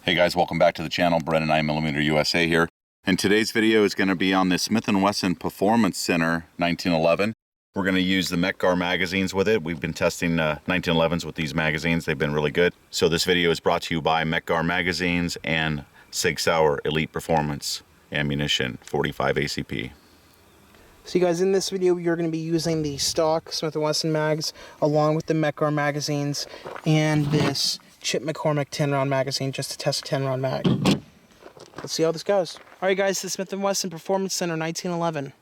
Hey guys, welcome back to the channel. Brandon 9mm USA here. And today's video is going to be on the Smith & Wesson Performance Center 1911. We're going to use the Metgar magazines with it. We've been testing 1911s with these magazines. They've been really good. So this video is brought to you by Metgar magazines and Sig Sauer Elite Performance ammunition, 45 ACP. So you guys, in this video you're going to be using the stock Smith & Wesson mags along with the Metgar magazines and this Tripp McCormick 10-round magazine just to test a 10-round mag. Let's see how this goes. Alright guys, the Smith & Wesson Performance Center 1911.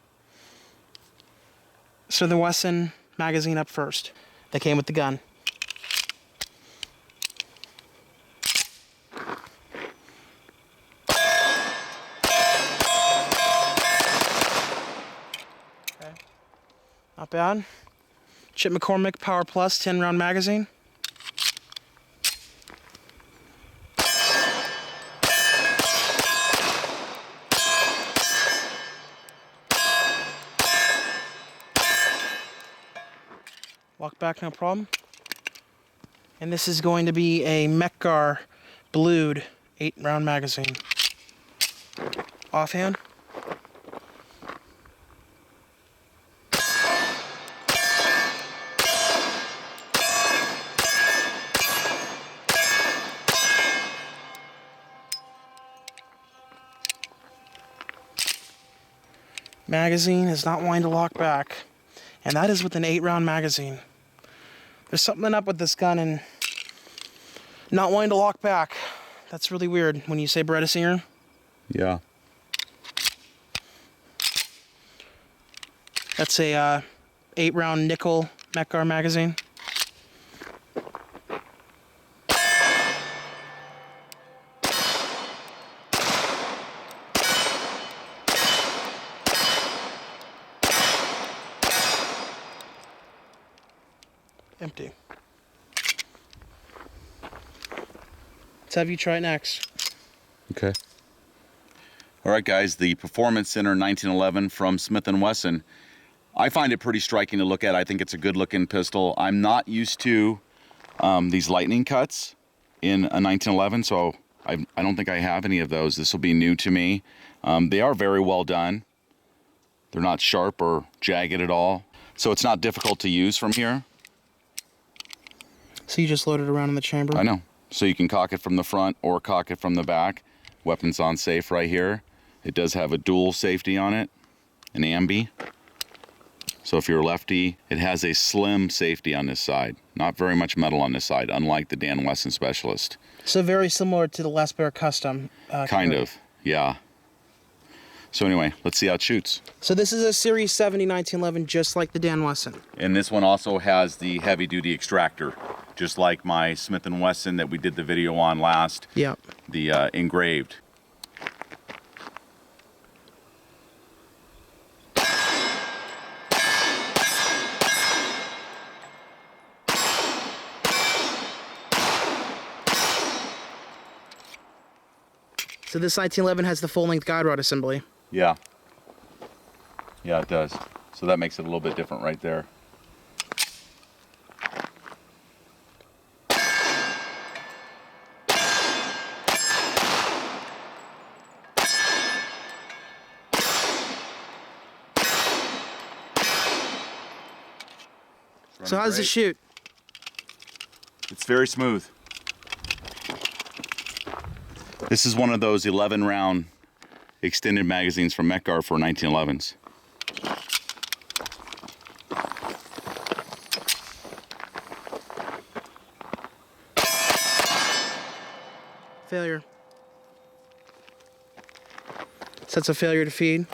Smith & Wesson magazine up first. They came with the gun. Okay. Not bad. Tripp McCormick Power Plus 10-round magazine. Walk back, no problem. And this is going to be a Metgar blued 8-round magazine. Offhand. Magazine is not wanting to lock back. And that is with an 8-round magazine. There's something up with this gun and not wanting to lock back. That's really weird when you say Beretta Singer. Yeah. That's a 8-round nickel Metgar magazine. Empty. Let's have you try it next. Okay. All right, guys, the Performance Center 1911 from Smith & Wesson. I find it pretty striking to look at. I think it's a good-looking pistol. I'm not used to these lightning cuts in a 1911, so I don't think I have any of those. This will be new to me. They are very well done. They're not sharp or jagged at all, so it's not difficult to use from here. So you just load it around in the chamber? I know. So you can cock it from the front or cock it from the back. Weapons on safe right here. It does have a dual safety on it, an ambi. So if you're a lefty, it has a slim safety on this side. Not very much metal on this side, unlike the Dan Wesson Specialist. So very similar to the Les Bear Custom. Kind of, yeah. So anyway, let's see how it shoots. So this is a Series 70 1911, just like the Dan Wesson. And this one also has the heavy-duty extractor, just like my Smith & Wesson that we did the video on last. Yep. The engraved. So this 1911 has the full-length guide rod assembly. Yeah. Yeah, it does. So that makes it a little bit different right there. So how does it shoot? It's very smooth. This is one of those 11-round extended magazines from Metgar for 1911s. Failure. So that's a failure to feed?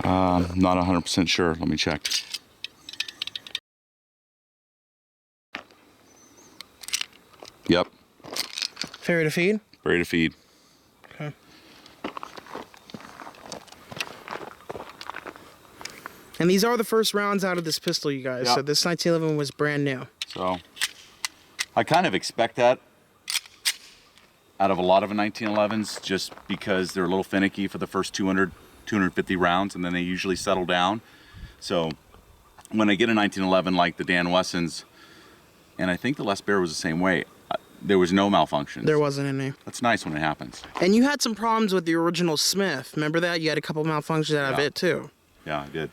Not 100% sure. Let me check. Yep. Failure to feed? Ready to feed. Okay. And these are the first rounds out of this pistol, you guys. Yep. So this 1911 was brand new. So I kind of expect that out of a lot of 1911s just because they're a little finicky for the first 200, 250 rounds, and then they usually settle down. So when I get a 1911 like the Dan Wessons, and I think the Les Bear was the same way, There was no malfunctions. There wasn't any. That's nice when it happens. And you had some problems with the original Smith. Remember that? You had a couple malfunctions out of it too. Yeah, I did.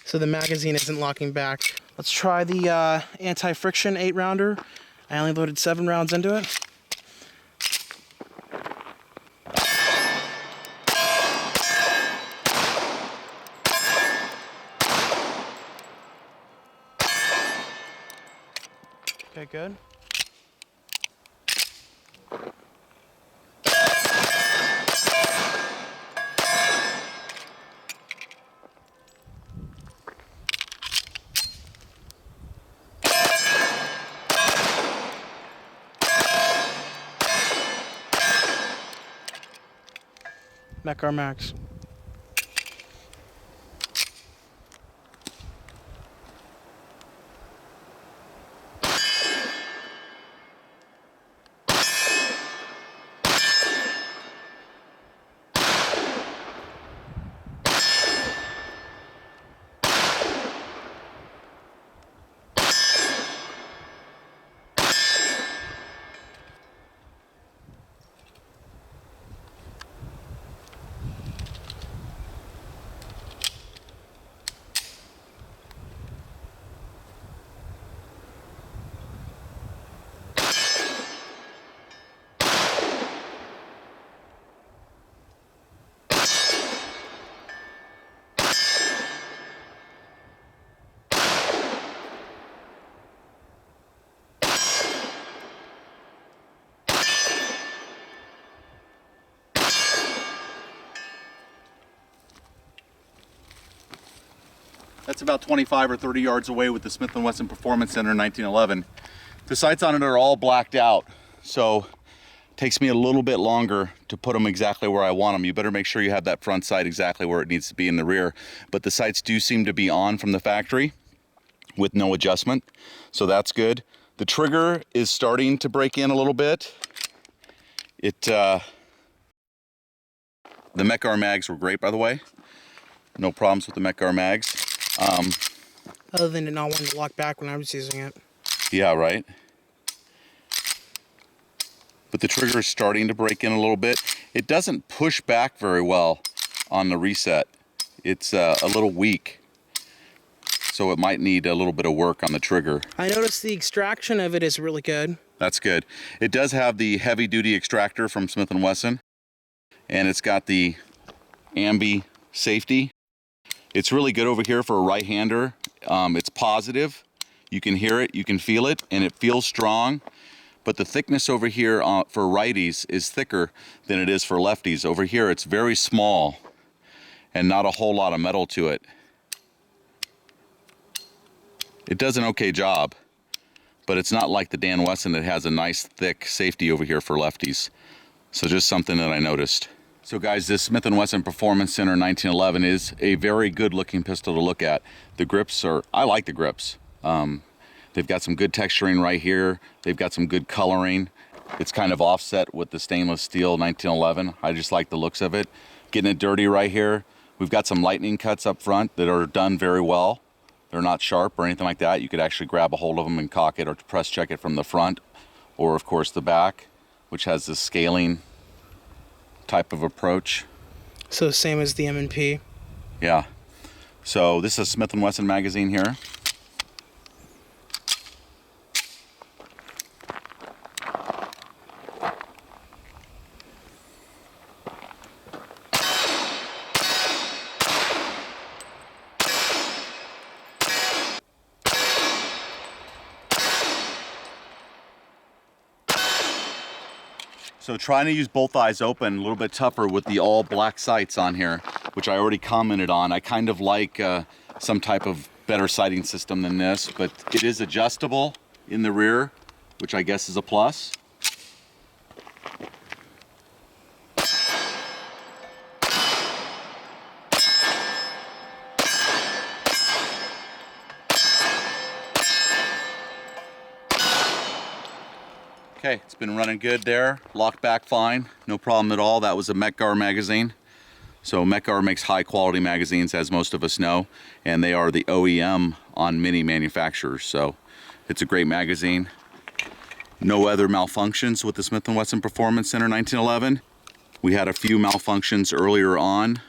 So the magazine isn't locking back. Let's try the anti-friction 8-rounder. I only loaded 7 rounds into it. Okay, good. CobraMag. That's about 25 or 30 yards away with the Smith & Wesson Performance Center 1911. The sights on it are all blacked out, so it takes me a little bit longer to put them exactly where I want them. You better make sure you have that front sight exactly where it needs to be in the rear. But the sights do seem to be on from the factory with no adjustment, so that's good. The trigger is starting to break in a little bit. The CobraMags were great, by the way. No problems with the CobraMags. Other than it not wanting to lock back when I was using it. Yeah, right. But the trigger is starting to break in a little bit. It doesn't push back very well on the reset. It's a little weak. So it might need a little bit of work on the trigger. I noticed the extraction of it is really good. That's good. It does have the heavy-duty extractor from Smith & Wesson. And it's got the ambi safety. It's really good over here for a right-hander. It's positive. You can hear it, you can feel it, and it feels strong. But the thickness over here for righties is thicker than it is for lefties. Over here, it's very small and not a whole lot of metal to it. It does an okay job, but it's not like the Dan Wesson that has a nice thick safety over here for lefties. So just something that I noticed. So guys, this Smith & Wesson Performance Center 1911 is a very good looking pistol to look at. The grips are, I like the grips. They've got some good texturing right here. They've got some good coloring. It's kind of offset with the stainless steel 1911. I just like the looks of it. Getting it dirty right here. We've got some lightning cuts up front that are done very well. They're not sharp or anything like that. You could actually grab a hold of them and cock it or press check it from the front, or of course the back, which has this scaling type of approach. So same as the M&P. Yeah. So this is a Smith & Wesson magazine here. So trying to use both eyes open, a little bit tougher with the all black sights on here, which I already commented on. I kind of like some type of better sighting system than this, but it is adjustable in the rear, which I guess is a plus. Okay, it's been running good there. Locked back fine, no problem at all. That was a Metgar magazine. So Metgar makes high quality magazines, as most of us know, and they are the OEM on many manufacturers. So it's a great magazine. No other malfunctions with the Smith & Wesson Performance Center 1911. We had a few malfunctions earlier on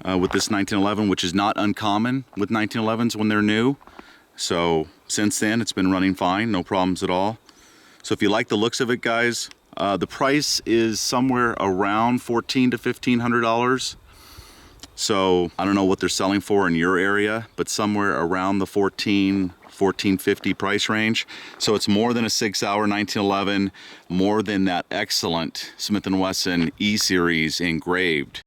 with this 1911, which is not uncommon with 1911s when they're new. So since then, it's been running fine, no problems at all. So if you like the looks of it, guys, the price is somewhere around $1,400 to $1,500. So I don't know what they're selling for in your area, but somewhere around the $1,450 price range. So it's more than a 6-hour 1911, more than that excellent Smith & Wesson E-Series engraved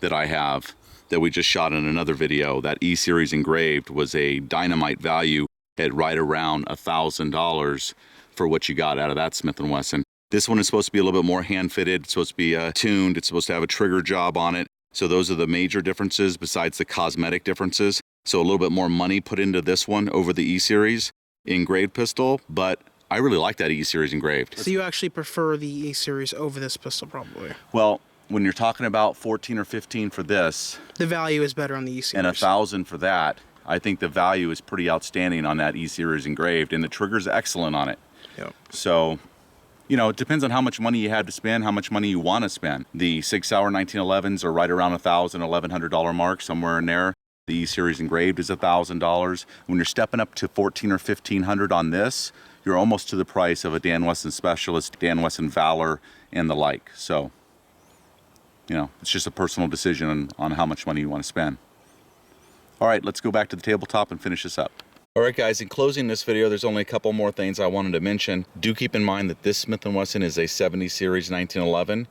that I have, that we just shot in another video. That E-Series engraved was a dynamite value at right around $1,000 for what you got out of that Smith & Wesson. This one is supposed to be a little bit more hand-fitted. It's supposed to be tuned. It's supposed to have a trigger job on it. So those are the major differences besides the cosmetic differences. So a little bit more money put into this one over the E-Series engraved pistol, but I really like that E-Series engraved. So you actually prefer the E-Series over this pistol, probably? Well, when you're talking about 14 or 15 for this, the value is better on the E-Series. And 1,000 for that, I think the value is pretty outstanding on that E-Series engraved, and the trigger's excellent on it. Yep. So, you know, it depends on how much money you have to spend, how much money you want to spend. The 6-hour 1911s are right around $1,000, $1,100 mark, somewhere in there. The E-Series engraved is $1,000. When you're stepping up to $1,400 or $1,500 on this, you're almost to the price of a Dan Wesson Specialist, Dan Wesson Valor, and the like. So, you know, it's just a personal decision on how much money you want to spend. All right, let's go back to the tabletop and finish this up. All right, guys, in closing this video, there's only a couple more things I wanted to mention. Do keep in mind that this Smith & Wesson is a 70 series 1911.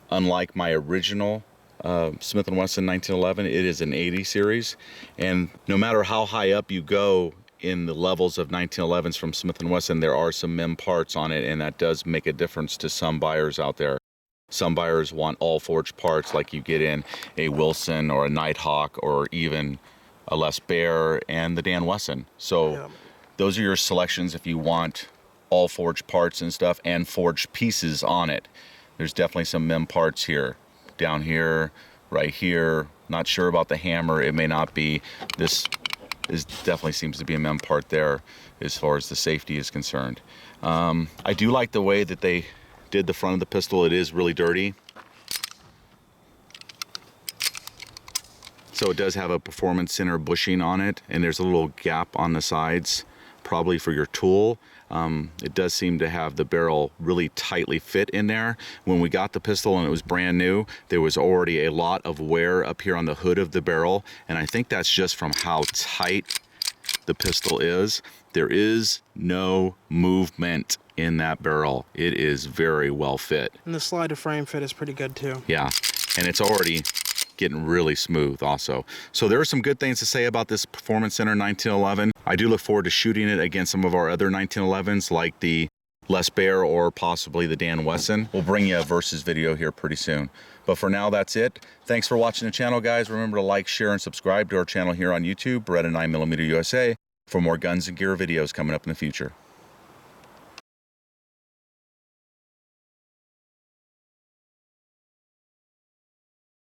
Unlike my original Smith & Wesson 1911, it is an 80 series. And no matter how high up you go in the levels of 1911s from Smith & Wesson, there are some MEM parts on it, and that does make a difference to some buyers out there. Some buyers want all forged parts like you get in a Wilson or a Nighthawk or even a Les Baer and the Dan Wesson. So those are your selections if you want all forged parts and stuff and forged pieces on it. There's definitely some MEM parts here, down here, right here. Not sure about the hammer, it may not be. This definitely seems to be a MEM part there as far as the safety is concerned. I do like the way that they did the front of the pistol. It is really dirty. So it does have a Performance Center bushing on it, and there's a little gap on the sides, probably for your tool. It does seem to have the barrel really tightly fit in there. When we got the pistol and it was brand new, there was already a lot of wear up here on the hood of the barrel, and I think that's just from how tight the pistol is. There is no movement in that barrel. It is very well fit. And the slide to frame fit is pretty good too. Yeah, and it's already getting really smooth also. So there are some good things to say about this Performance Center 1911. I do look forward to shooting it against some of our other 1911s like the Les Baer or possibly the Dan Wesson. We'll bring you a versus video here pretty soon. But for now, that's it. Thanks for watching the channel, guys. Remember to like, share, and subscribe to our channel here on YouTube, Beretta 9mm USA, for more guns and gear videos coming up in the future.